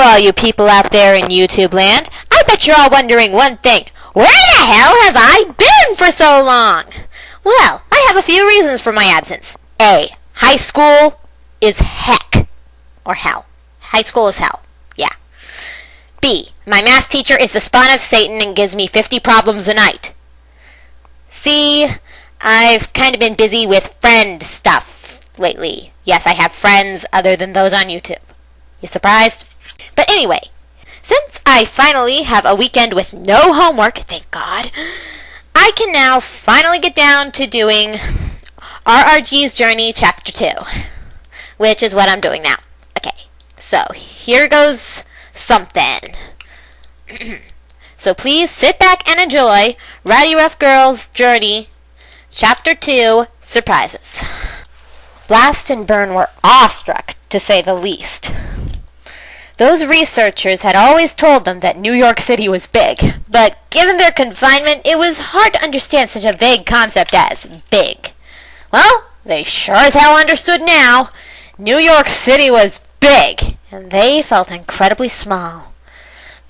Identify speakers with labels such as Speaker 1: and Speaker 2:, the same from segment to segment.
Speaker 1: all you people out there in YouTube land. I bet you're all wondering one thing. Where the hell have I been for so long? Well, I have a few reasons for my absence. A. High school is heck. Or hell. High school is hell. Yeah. B. My math teacher is the spawn of Satan and gives me 50 problems a night. C. I've kind of been busy with friend stuff lately. Yes, I have friends other than those on YouTube. You surprised? But anyway, since I finally have a weekend with no homework, thank God, I can now finally get down to doing rrgs Journey Chapter 2, which is what I'm doing now. Okay, so here goes something. So please sit back and enjoy Rowdy Rough Girl's Journey Chapter 2, Surprises. Blast and Burn were awestruck, to say the least. Those researchers had always told them that New York City was big, but given their confinement, it was hard to understand such a vague concept as big. Well, they sure as hell understood now. New York City was big, and they felt incredibly small.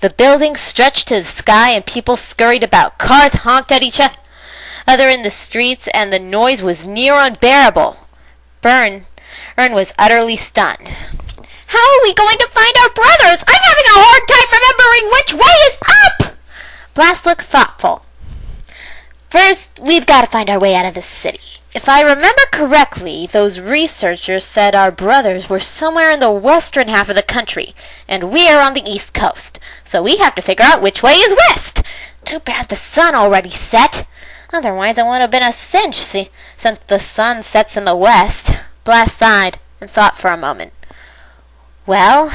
Speaker 1: The buildings stretched to the sky, and people scurried about. Cars honked at each other in the streets, and the noise was near unbearable. Burn was utterly stunned. How are we going to find our brothers? I'm having a hard time remembering which way is up! Blast looked thoughtful. First, we've got to find our way out of this city. If I remember correctly, those researchers said our brothers were somewhere in the western half of the country, and we're on the east coast, so we have to figure out which way is west. Too bad the sun already set. Otherwise, it would have been a cinch, since the sun sets in the west. Blast sighed and thought for a moment. Well,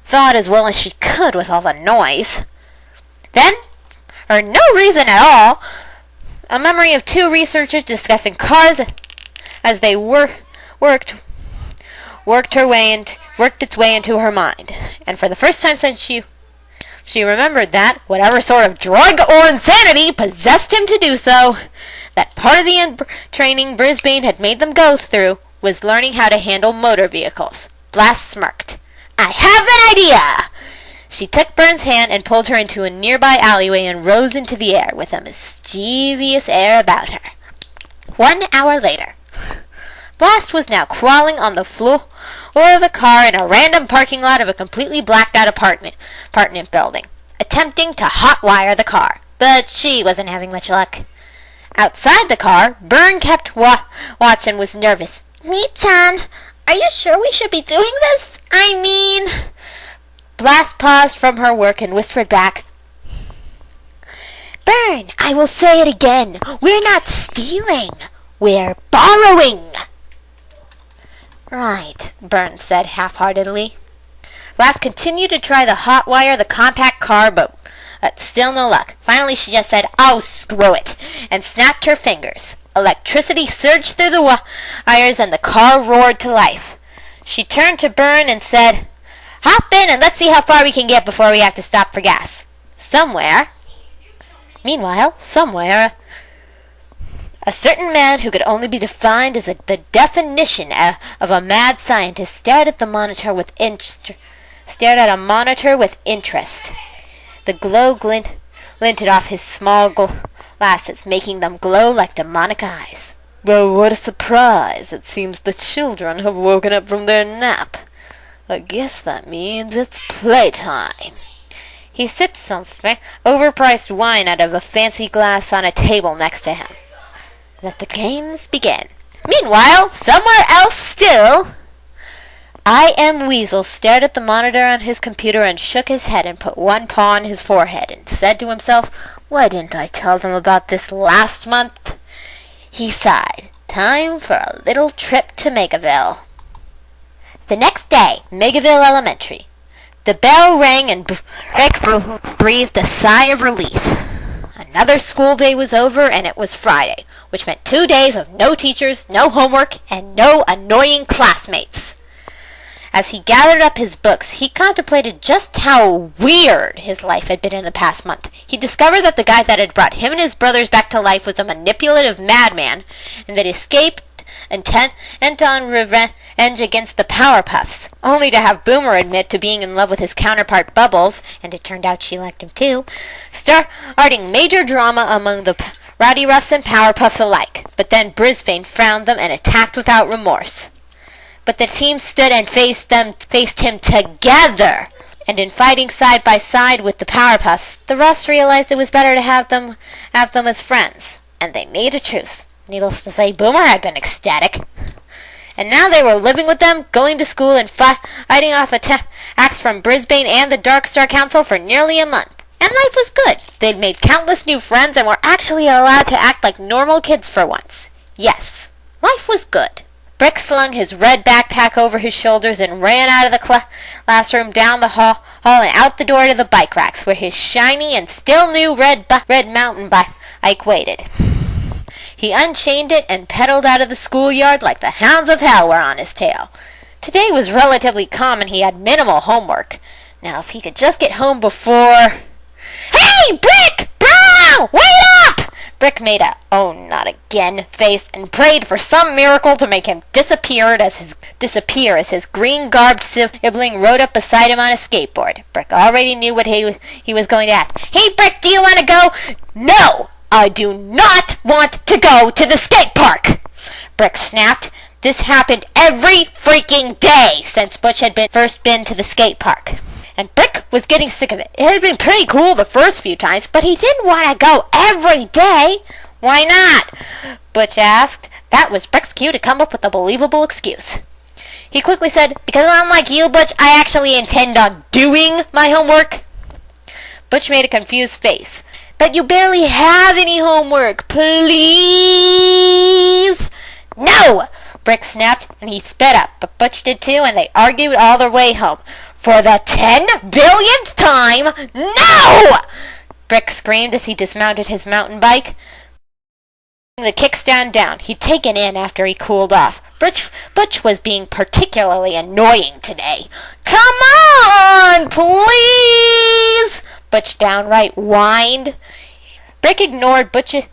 Speaker 1: thought as well as she could with all the noise. Then, for no reason at all, a memory of two researchers discussing cars as they worked its way into her mind, and for the first time since she remembered that, whatever sort of drug or insanity possessed him to do so, that part of the training Brisbane had made them go through was learning how to handle motor vehicles. Blast smirked. I have an idea! She took Burn's hand and pulled her into a nearby alleyway and rose into the air with a mischievous air about her. 1 hour later, Blast was now crawling on the floor of a car in a random parking lot of a completely blacked out apartment building, attempting to hotwire the car, but she wasn't having much luck. Outside the car, Burn kept watch and was nervous. Me-chan, are you sure we should be doing this? I mean... Blast paused from her work and whispered back, Burn, I will say it again. We're not stealing. We're borrowing. Right, Burn said half-heartedly. Blast continued to try to hotwire the compact car, but still no luck. Finally, she just said, oh, screw it, and snapped her fingers. Electricity surged through the wires, and the car roared to life. She turned to Burn and said, hop in and let's see how far we can get before we have to stop for gas. Meanwhile, somewhere, a certain man who could only be defined as the definition of a mad scientist stared at a monitor with interest. The glow glinted off his small glasses, making them glow like demonic eyes. Well, what a surprise! It seems the children have woken up from their nap. I guess that means it's playtime. He sipped some overpriced wine out of a fancy glass on a table next to him. Let the games begin. Meanwhile, somewhere else still... I. M. Weasel stared at the monitor on his computer and shook his head and put one paw on his forehead and said to himself, why didn't I tell them about this last month? He sighed. Time for a little trip to Megaville. The next day, Megaville Elementary. The bell rang and Rick breathed a sigh of relief. Another school day was over, and it was Friday, which meant 2 days of no teachers, no homework, and no annoying classmates. As he gathered up his books, he contemplated just how weird his life had been in the past month. He discovered that the guy that had brought him and his brothers back to life was a manipulative madman, and that intent on revenge against the Powerpuffs, only to have Boomer admit to being in love with his counterpart Bubbles, and it turned out she liked him too, starting major drama among the Rowdy Ruffs and Powerpuffs alike. But then Brisbane found them and attacked without remorse. But the team stood and faced him together. And in fighting side by side with the Powerpuffs, the Ruffs realized it was better to have them as friends, and they made a truce. Needless to say, Boomer had been ecstatic. And now they were living with them, going to school, and fighting off attacks from Brisbane and the Dark Star Council for nearly a month. And life was good. They'd made countless new friends and were actually allowed to act like normal kids for once. Yes, life was good. Brick slung his red backpack over his shoulders and ran out of the classroom, down the hall, and out the door to the bike racks, where his shiny and still new red mountain bike waited. He unchained it and pedaled out of the schoolyard like the hounds of hell were on his tail. Today was relatively calm and he had minimal homework. Now if he could just get home before... Hey, Brick! Bro! Wait up! Brick made a "oh, not again" face and prayed for some miracle to make him disappear as his green-garbed sibling rode up beside him on a skateboard. Brick already knew what he was going to ask. Hey, Brick, do you want to go? No! I do not want to go to the skate park! Brick snapped. This happened every freaking day since Butch had first been to the skate park. And Brick was getting sick of it. It had been pretty cool the first few times, but he didn't want to go every day. Why not? Butch asked. That was Brick's cue to come up with a believable excuse. He quickly said, because unlike you, Butch, I actually intend on doing my homework. Butch made a confused face. But you barely have any homework, please. No! Brick snapped, and he sped up, but Butch did too, and they argued all their way home. For the 10 billionth time, no! Brick screamed as he dismounted his mountain bike, the kickstand down. He'd taken in after he cooled off. Butch was being particularly annoying today. Come on, please! Butch downright whined. Brick ignored Butch's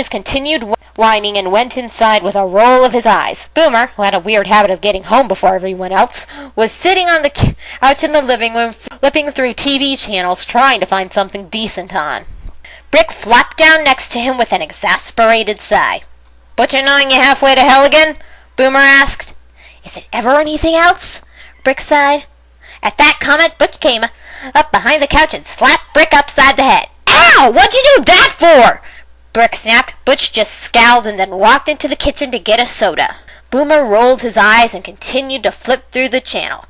Speaker 1: continued whining and went inside with a roll of his eyes. Boomer, who had a weird habit of getting home before everyone else, was sitting on the couch in the living room, flipping through TV channels, trying to find something decent on. Brick flopped down next to him with an exasperated sigh. Butch annoying you halfway to hell again? Boomer asked. Is it ever anything else? Brick sighed. At that comment, Butch came up behind the couch and slapped Brick upside the head. Ow! What'd you do that for? Brick snapped. Butch just scowled and then walked into the kitchen to get a soda. Boomer rolled his eyes and continued to flip through the channel,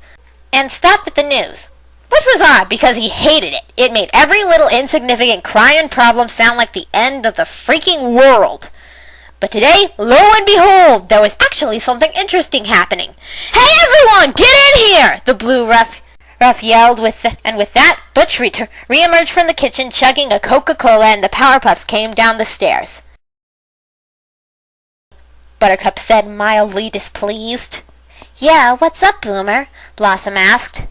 Speaker 1: and stopped at the news. Which was odd, because he hated it. It made every little insignificant crying problem sound like the end of the freaking world. But today, lo and behold, there was actually something interesting happening. Hey everyone, get in here! The blue Ruff yelled, and with that, Butch re-emerged from the kitchen chugging a Coca-Cola, and the Powerpuffs came down the stairs. Buttercup said, mildly displeased. Yeah, what's up, Boomer? Blossom asked.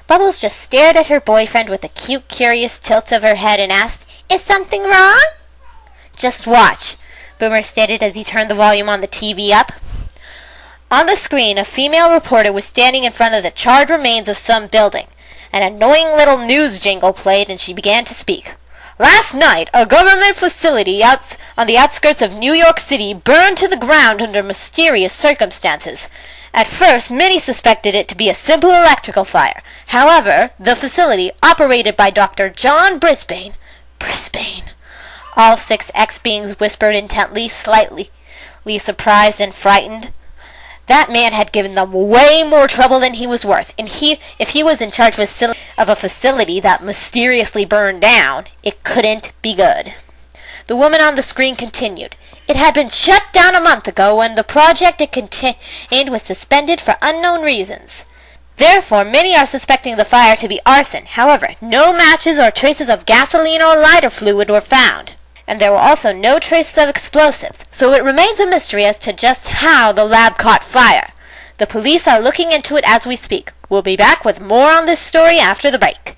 Speaker 1: Bubbles just stared at her boyfriend with a cute, curious tilt of her head and asked, Is something wrong? Just watch, Boomer stated as he turned the volume on the TV up. On the screen, a female reporter was standing in front of the charred remains of some building. An annoying little news jingle played, and she began to speak. Last night, a government facility on the outskirts of New York City burned to the ground under mysterious circumstances. At first, many suspected it to be a simple electrical fire. However, the facility, operated by Dr. John Brisbane, all 6 ex-beings whispered intently, slightly surprised and frightened. That man had given them way more trouble than he was worth, and if he was in charge of a facility that mysteriously burned down, it couldn't be good. The woman on the screen continued. It had been shut down a month ago when the project it contained was suspended for unknown reasons. Therefore, many are suspecting the fire to be arson. However, no matches or traces of gasoline or lighter fluid were found. And there were also no traces of explosives, so it remains a mystery as to just how the lab caught fire. The police are looking into it as we speak. We'll be back with more on this story after the break.